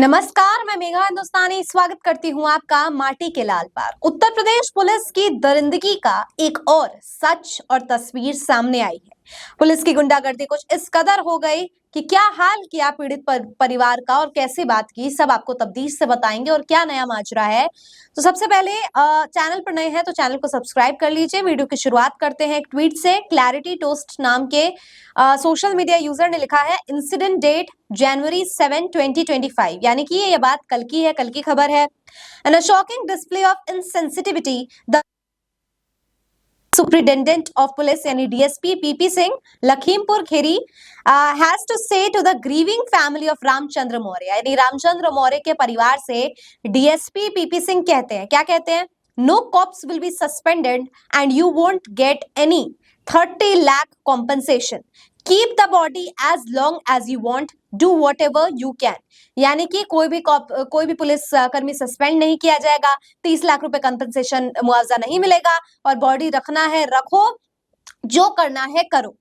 नमस्कार, मैं मेघा हिंदुस्तानी स्वागत करती हूँ आपका माटी के लाल पर। उत्तर प्रदेश पुलिस की दरिंदगी का एक और सच और तस्वीर सामने आई है। पुलिस की गुंडागर्दी कुछ इस कदर हो गई कि क्या हाल किया पीड़ित परिवार का और कैसे बात की, सब आपको तफ्तीश से बताएंगे और क्या नया माजरा है। तो सबसे पहले चैनल पर नए हैं तो चैनल को सब्सक्राइब कर लीजिए। वीडियो की शुरुआत करते हैं एक ट्वीट से। क्लैरिटी टोस्ट नाम के सोशल मीडिया यूजर ने लिखा है, इंसिडेंट डेट जनवरी 7, 2025, यानी कि ये बात कल की है, कल की खबर है। And a shocking display of insensitivity the Superintendent of Police यानी DSP PP Singh Lakhimpur Kheri has to say to the grieving family of Ramchandra Maurya, यानी रामचंद्र मौर्य के परिवार से डीएसपी पीपी सिंह कहते हैं, क्या कहते हैं? No cops will be suspended and you won't get any 30 lakh compensation. Keep the body as long as you want. Do whatever you can. यानी कि कोई भी पुलिस कर्मी सस्पेंड नहीं किया जाएगा, 30 लाख रुपए कंपनसेशन मुआवजा नहीं मिलेगा और बॉडी रखना है रखो, जो करना है करो।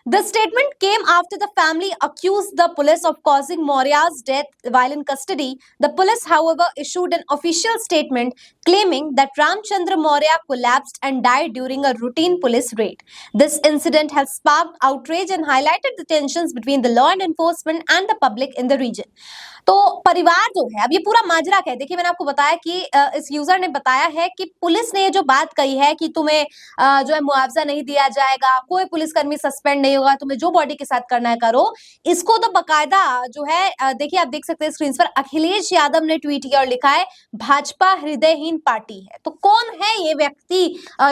The statement came after the family accused the police of causing Maurya's death while in custody. The police, however, issued an official statement claiming that Ramchandra Maurya collapsed and died during a routine police raid. This incident has sparked outrage and highlighted the tensions between the law enforcement and the public in the region. तो परिवार जो है, अब ये पूरा माजरा क्या है, देखिए मैंने आपको बताया कि इस यूजर ने बताया है कि पुलिस ने ये जो बात कही है कि तुम्हें जो है मुआवजा नहीं दिया जाएगा, कोई पुलिसकर्मी सस्पेंड नहीं होगा, तुम्हें जो बॉडी के साथ करना है करो, इसको तो बकायदा जो है देखिए आप देख सकते हैं स्क्रीन पर, अखिलेश यादव ने ट्वीट किया और लिखा है, भाजपा हृदयहीन पार्टी है। तो कौन है ये व्यक्ति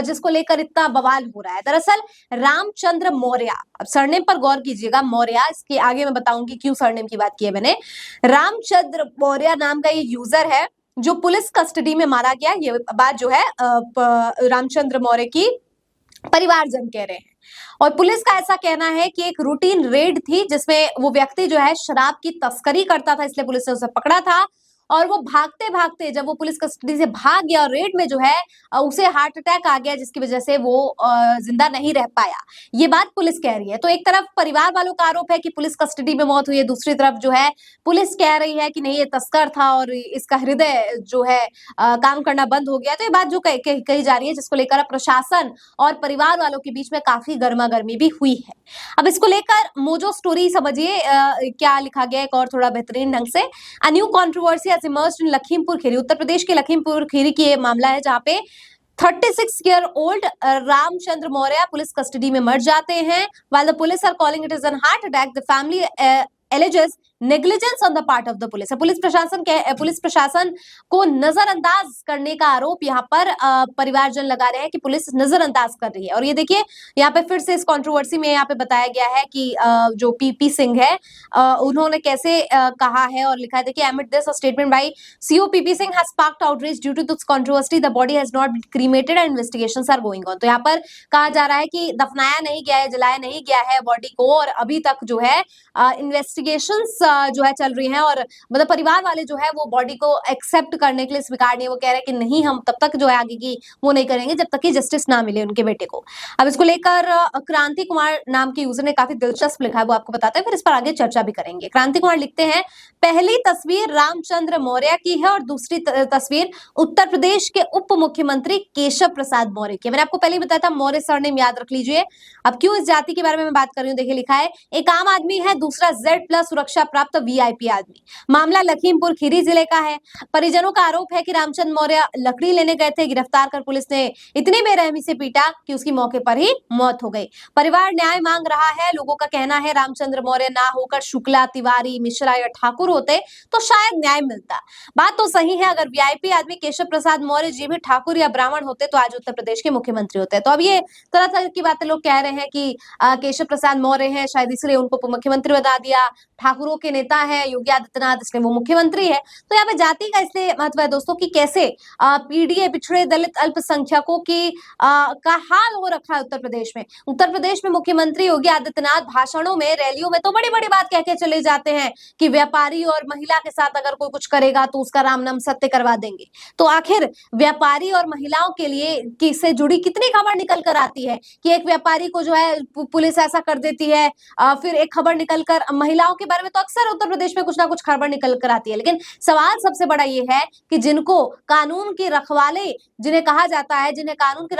जिसको लेकर इतना बवाल हो रहा है? दरअसल रामचंद्र मौर्य, अब सरनेम पर गौर कीजिएगा, मौर्य, इसके आगे मैं बताऊंगी क्यों सरनेम की बात की है मैंने। रामचंद्र मौर्य नाम का ये यूजर है जो पुलिस कस्टडी में मारा गया। ये बात जो है रामचंद्र मौर्य की परिवारजन कह रहे हैं और पुलिस का ऐसा कहना है कि एक रूटीन रेड थी जिसमें वो व्यक्ति जो है शराब की तस्करी करता था, इसलिए पुलिस ने उसे पकड़ा था और वो भागते भागते जब वो पुलिस कस्टडी से भाग गया और रेड में जो है उसे हार्ट अटैक आ गया, जिसकी वजह से वो जिंदा नहीं रह पाया। ये बात पुलिस कह रही है। तो एक तरफ परिवार वालों का आरोप है कि पुलिस कस्टडी में मौत हुई है, दूसरी तरफ जो है पुलिस कह रही है कि नहीं, ये तस्कर था और इसका हृदय जो है काम करना बंद हो गया। तो ये बात जो कही जा रही है, जिसको लेकर प्रशासन और परिवार वालों के बीच में काफी गर्मा गर्मी भी हुई है। अब इसको लेकर मोजो स्टोरी समझिए क्या लिखा गया एक और थोड़ा बेहतरीन ढंग से। A new controversy has emerged in Lakhimpur Kheri. Uttar Pradesh के लखीमपुर खीरी की ये मामला है जहां पे 36 year old Ramchandra Maurya police custody में मर जाते हैं। While the police are calling it as an heart attack, the family alleges negligence on the part of the police. Police प्रशासन को नजरअंदाज करने का आरोप यहाँ पर परिवारजन लगा रहे हैं कि पुलिस नजरअंदाज कर रही है। और ये देखिए यहाँ पे फिर से इस कंट्रोवर्सी में यहाँ पे बताया गया है कि जो पीपी सिंह है उन्होंने कैसे कहा है और लिखा है, देखिए, amid this a statement by CO PP Singh has sparked outrage due to this controversy. The body has not been cremated and investigations are going on. तो यहाँ पर कहा जा रहा है कि दफनाया नहीं गया है, जलाया नहीं गया है बॉडी को और अभी तक जो है इन्वेस्टिगेशंस जो है चल रही हैं और मतलब परिवार वाले जो है वो बॉडी को एक्सेप्ट करने के लिए स्वीकार नहीं, वो कह रहे हैं कि नहीं, हम तब तक जो है आगे की वो नहीं करेंगे जब तक कि जस्टिस ना मिले उनके बेटे को। अब इसको लेकर क्रांति कुमार नाम के यूजर ने काफी दिलचस्प लिखा है, वो आपको बताते हैं, फिर इस पर आगे चर्चा भी करेंगे। क्रांति कुमार लिखते हैं, पहली तस्वीर रामचंद्र मौर्य की है और दूसरी तस्वीर उत्तर प्रदेश के उप मुख्यमंत्री केशव प्रसाद मौर्य की। मैंने आपको पहले ही बताया था, मौर्य सरनेम याद रख लीजिए। अब क्यों इस जाति के बारे में मैं बात कर रही हूँ, देखिए लिखा है, एक आम आदमी है, दूसरा Z+ सुरक्षा प्राप्त वीआईपी आदमी। मामला लखीमपुर खीरी जिले का है। परिजनों का आरोप है कि रामचंद्र मौर्य लकड़ी लेने गए थे, गिरफ्तार कर पुलिस ने इतनी बेरहमी से पीटा कि उसकी मौके पर ही मौत हो गई। परिवार न्याय मांग रहा है। लोगों का कहना है रामचंद्र मौर्य ना होकर शुक्ला, तिवारी, मिश्रा या ठाकुर होते तो शायद न्याय मिलता। बात तो सही है, अगर वीआईपी आदमी केशव प्रसाद मौर्य जी भी ठाकुर या ब्राह्मण होते तो आज उत्तर प्रदेश के मुख्यमंत्री होते। तो अब ये तरह तरह की बातें लोग कह रहे हैं कि केशव प्रसाद मौर्य हैं, शायद इसलिए उनको उप मुख्यमंत्री बना दिया, ठाकुरों के नेता है योगी आदित्यनाथ, इसलिए वो मुख्यमंत्री है। तो यहाँ पे जाति का इसलिए महत्व है दोस्तों कि कैसे पीडीए, पिछड़े, दलित, अल्पसंख्यकों की का हाल हो रखा है उत्तर प्रदेश में। उत्तर प्रदेश में मुख्यमंत्री योगी आदित्यनाथ भाषणों में, रैलियों में तो बड़ी बड़ी बात कह के चले जाते हैं कि व्यापारी और महिला के साथ अगर कोई कुछ करेगा तो उसका राम नाम सत्य करवा देंगे। तो आखिर व्यापारी और महिलाओं के लिए किससे जुड़ी कितनी खबर निकल कर आती है कि एक व्यापारी को जो है पुलिस ऐसा कर देती है, फिर एक खबर निकल कर महिलाओं के बारे में तो अक्सर अक्सर उत्तर प्रदेश में कुछ ना कुछ खबर निकल कर आती है। लेकिन सवाल सबसे बड़ा ये है कि जिनको कानून के रखवाले जिन्हें कहा जाता है, जिन्हें कानून के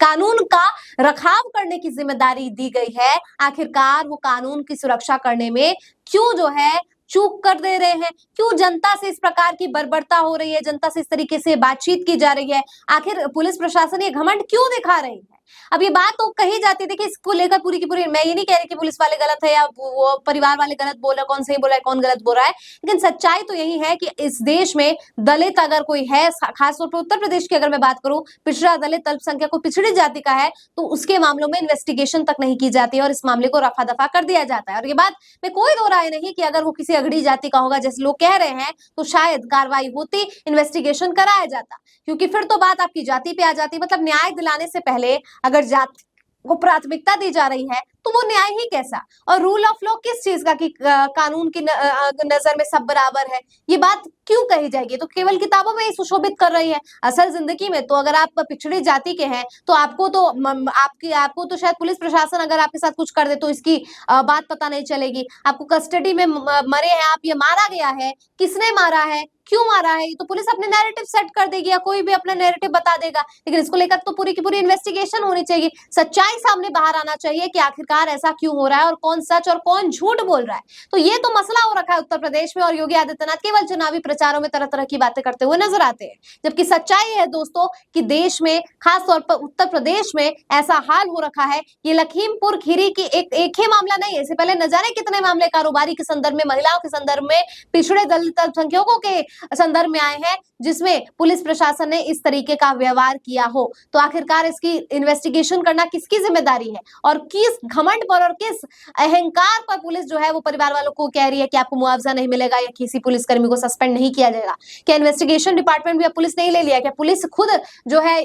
कानून का रखाव करने की जिम्मेदारी दी गई है, आखिरकार वो कानून की सुरक्षा करने में क्यों जो है चूक कर दे रहे हैं? क्यों जनता से इस प्रकार की बर्बरता हो रही है, जनता से इस तरीके से बातचीत की जा रही है? आखिर पुलिस प्रशासन ये घमंड क्यों दिखा रही है? अब ये बात तो कही जाती थी कि इसको लेकर पूरी की पूरी, मैं ये नहीं कह रही कि पुलिस वाले गलत है या वो परिवार वाले गलत बोल रहे, कौन सही बोल रहा है, कौन गलत बोल रहा है, लेकिन सच्चाई तो यही है कि इस देश में दलित अगर कोई है, खासतौर पर उत्तर प्रदेश की अगर मैं बात करूं, पिछड़ा दलित अल्पसंख्यक को पिछड़ी जाति का है, तो उसके मामलों में इन्वेस्टिगेशन तक नहीं की जाती है और इस मामले को रफा दफा कर दिया जाता है। और ये बात में कोई दो राय नहीं कि अगर वो किसी अगड़ी जाति का होगा जैसे लोग कह रहे हैं, तो शायद कार्रवाई होती, इन्वेस्टिगेशन कराया जाता, क्योंकि फिर तो बात आपकी जाति पे आ जाती। मतलब न्याय दिलाने से पहले अगर जाति को प्राथमिकता दी जा रही है तो वो न्याय ही कैसा? और रूल ऑफ लॉ किस चीज का कि कानून की नजर में सब बराबर है, ये बात क्यों कही जाएगी? तो केवल किताबों में ही सुशोभित कर रही है। असल जिंदगी में तो अगर आप पिछड़ी जाति के हैं तो आपको तो शायद पुलिस प्रशासन अगर आपके साथ कुछ कर दे तो इसकी बात पता नहीं चलेगी। आपको कस्टडी में मरे हैं आप, ये मारा गया है, किसने मारा है, क्यों मारा है, तो पुलिस अपने नैरेटिव सेट कर देगी या कोई भी अपना नैरेटिव बता देगा। लेकिन इसको लेकर तो पूरी की पूरी इन्वेस्टिगेशन होनी चाहिए, सच्चाई सामने बाहर आना चाहिए कि आखिरकार ऐसा क्यों हो रहा है और कौन सच और कौन झूठ बोल रहा है। तो ये तो मसला हो रखा है उत्तर प्रदेश में और योगी आदित्यनाथ केवल चुनावी प्रचारों में तरह तरह की बातें करते हुए नजर आते हैं, जबकि सच्चाई है दोस्तों कि देश में खास तौर पर उत्तर प्रदेश में ऐसा हाल हो रखा है। ये लखीमपुर खीरी की एक ही मामला नहीं है, इससे पहले न जाने कितने मामले कारोबारी के संदर्भ में, महिलाओं के संदर्भ में, पिछड़े दलित अल्पसंख्यकों के संदर्भ में आए हैं जिसमें पुलिस प्रशासन ने इस तरीके का व्यवहार किया हो। तो आखिरकार इसकी इन्वेस्टिगेशन करना किसकी जिम्मेदारी है और किस घमंड पर और किस अहंकार पर पुलिस जो है वो परिवार वालों को कह रही है कि आपको मुआवजा नहीं मिलेगा या किसी पुलिसकर्मी को सस्पेंड नहीं किया जाएगा? क्या इन्वेस्टिगेशन डिपार्टमेंट भी पुलिस नहीं ले लिया? क्या पुलिस खुद जो है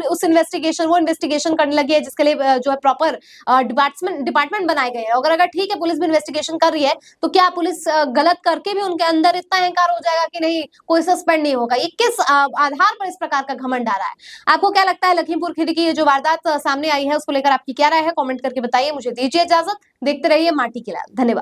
उस इन्वेस्टिगेशन करने लगी है जिसके लिए जो है प्रॉपर डिपार्टमेंट बनाए गए हैं? अगर ठीक है पुलिस भी इन्वेस्टिगेशन कर रही है तो क्या पुलिस गलत करके भी उनके अंदर इतना अहंकार हो जाएगा कि नहीं कोई सस्पेंड नहीं होगा? ये किस आधार पर इस प्रकार का घमंड आ रहा है? आपको क्या लगता है लखीमपुर खीरी की ये जो वारदात सामने आई है उसको लेकर आपकी क्या राय है? कमेंट करके बताइए। मुझे दीजिए इजाजत, देखते रहिए माटी की लाल। धन्यवाद।